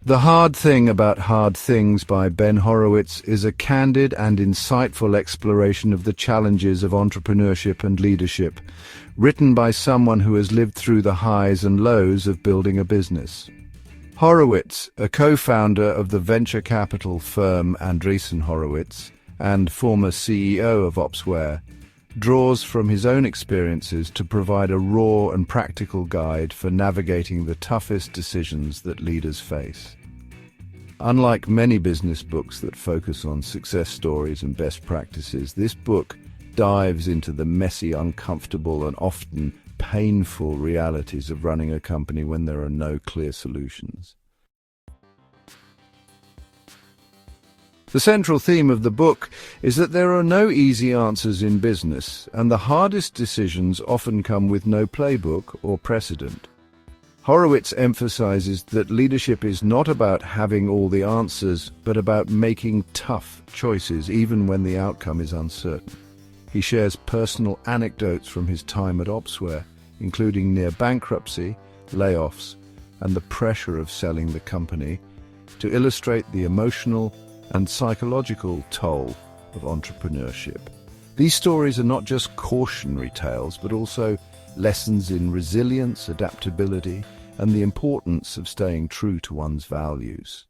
The Hard Thing About Hard Things by Ben Horowitz is a candid and insightful exploration of the challenges of entrepreneurship and leadership, written by someone who has lived through the highs and lows of building a business. Horowitz, a co-founder of the venture capital firm Andreessen Horowitz and former CEO of Opsware, draws from his own experiences to provide a raw and practical guide for navigating the toughest decisions that leaders face. Unlike many business books that focus on success stories and best practices, this book dives into the messy, uncomfortable, and often painful realities of running a company when there are no clear solutions. The central theme of the book is that there are no easy answers in business, and the hardest decisions often come with no playbook or precedent. Horowitz emphasizes that leadership is not about having all the answers, but about making tough choices even when the outcome is uncertain. He shares personal anecdotes from his time at Opsware, including near-bankruptcy, layoffs, and the pressure of selling the company, to illustrate the emotional and psychological toll of entrepreneurship. These stories are not just cautionary tales, but also lessons in resilience, adaptability, and the importance of staying true to one's values.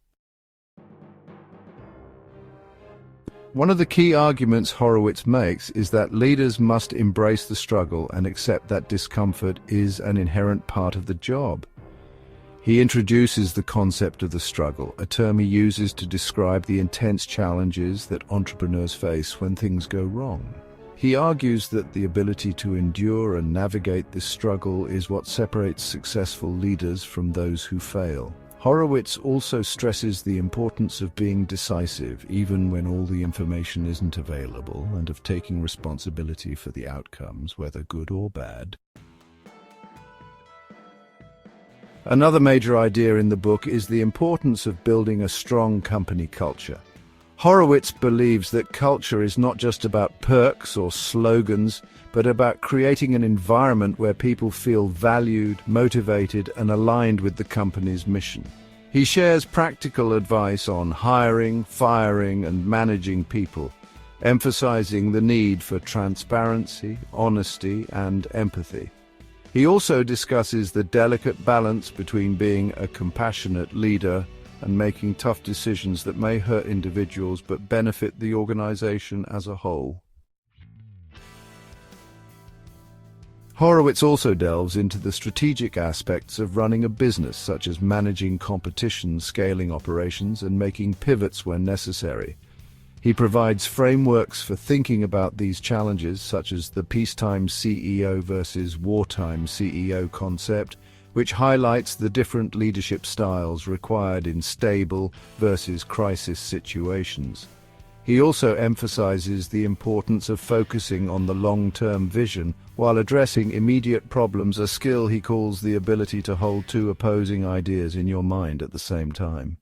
One of the key arguments Horowitz makes is that leaders must embrace the struggle and accept that discomfort is an inherent part of the job. He introduces the concept of the struggle, a term he uses to describe the intense challenges that entrepreneurs face when things go wrong. He argues that the ability to endure and navigate this struggle is what separates successful leaders from those who fail. Horowitz also stresses the importance of being decisive, even when all the information isn't available, and of taking responsibility for the outcomes, whether good or bad. Another major idea in the book is the importance of building a strong company culture. Horowitz believes that culture is not just about perks or slogans, but about creating an environment where people feel valued, motivated, and aligned with the company's mission. He shares practical advice on hiring, firing, and managing people, emphasizing the need for transparency, honesty, and empathy. He also discusses the delicate balance between being a compassionate leader and making tough decisions that may hurt individuals but benefit the organization as a whole. Horowitz also delves into the strategic aspects of running a business, such as managing competition, scaling operations, and making pivots when necessary. He provides frameworks for thinking about these challenges, such as the peacetime CEO versus wartime CEO concept, which highlights the different leadership styles required in stable versus crisis situations. He also emphasizes the importance of focusing on the long-term vision while addressing immediate problems, a skill he calls the ability to hold two opposing ideas in your mind at the same time.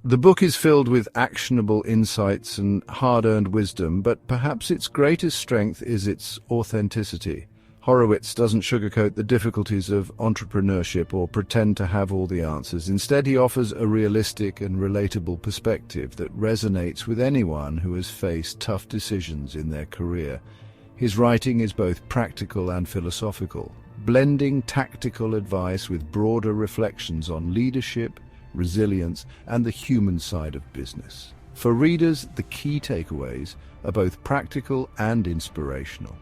The book is filled with actionable insights and hard-earned wisdom, but perhaps its greatest strength is its authenticity. Horowitz doesn't sugarcoat the difficulties of entrepreneurship or pretend to have all the answers. Instead, he offers a realistic and relatable perspective that resonates with anyone who has faced tough decisions in their career. His writing is both practical and philosophical, blending tactical advice with broader reflections on leadership, resilience, and the human side of business. For readers, the key takeaways are both practical and inspirational.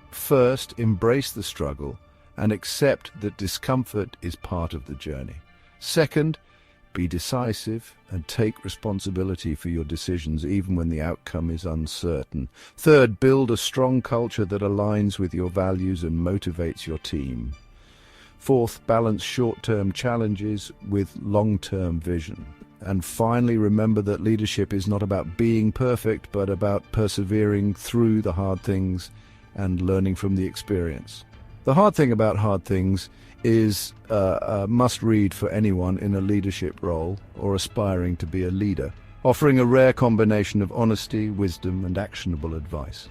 First, embrace the struggle and accept that discomfort is part of the journey. Second, be decisive and take responsibility for your decisions even when the outcome is uncertain. Third, build a strong culture that aligns with your values and motivates your team. Fourth, balance short-term challenges with long-term vision. And finally, remember that leadership is not about being perfect, but about persevering through the hard things and learning from the experience. The Hard Thing About Hard Things is a must-read for anyone in a leadership role or aspiring to be a leader, offering a rare combination of honesty, wisdom, and actionable advice.